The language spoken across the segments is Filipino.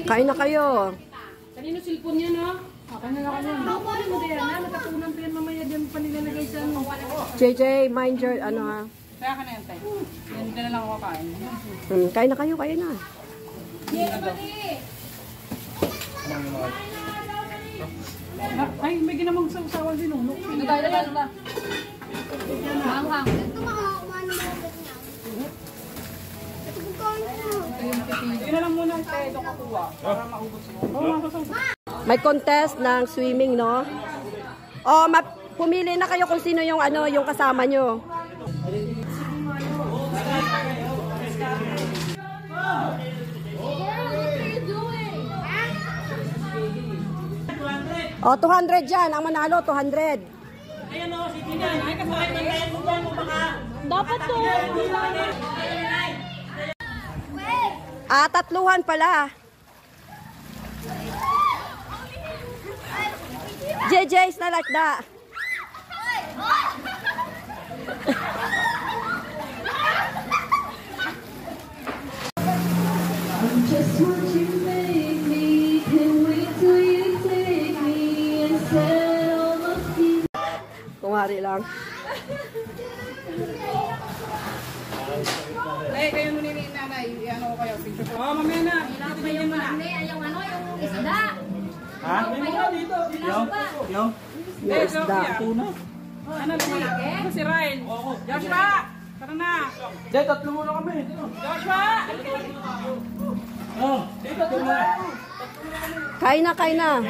Kain na kayo. Kanino cellphone yan, ha? Kanina ka yan. Bakit mo din yan? Natatunan pa yan mamaya dyan pa nilalagay sa ano. JJ, mind your, ano ha? Kaya ka na yan, tayo. Hindi na lang ako kain. Kain na kayo, kain na. Ay, may ginamang sausawan din, no? Nagaya na ba? Manghang. Ito na lang muna ang tayo kakuha para maubos mo. May contest ng swimming, no? O, pumili na kayo kung sino yung, ano, yung kasama nyo. O, 200 dyan. Ang manalo, 200. Ayan o, si Tina. Ay, kasakay ng tayo mo baka. Dapat to. Tatluhan pala. JJ's na like that. Just what you make me, can't wait till you take me and set all my feet. Kumari lang. Ay, kayo muna ni nanay. Ano ko kayo? Picture ko. Oh, mamaya na. Tingnan mo na. Yung ano, yung isda. Ha? Dito. Yung isda. Tuna. Ano lumalaki? Ano si Ryan? Joshua! Tara na! Dito, tatlo muna kami. Joshua! Oh, dito, tuna. Kain na, kain na.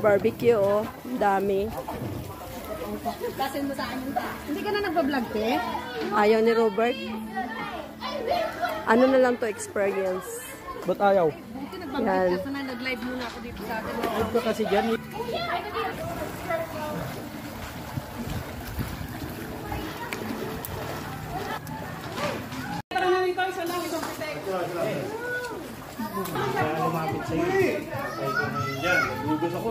Barbecue, oh. Dami. Kasi mo sa amin ta. Hindi ka na nagbablog, te? Ayaw ni Robert. Ano na lang to experience? Ba't ayaw? Hindi nagbablog Yan. ka. Sana nag-live muna ako dito sa atin. Ayaw ka kasi dyan. Tara na rito, isa lang, isang pitek. Lumapit sa'yo. Yan, nagugas ako.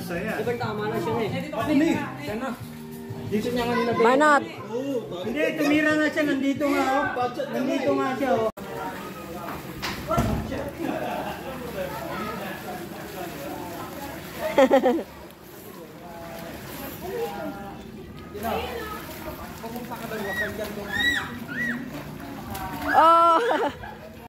Saya. Diba tama na siya eh. Siya na. Dito niya nga nilagay. Manat! Hindi, tumira na siya. Nandito nga oh. Nandito nga siya oh. Oh!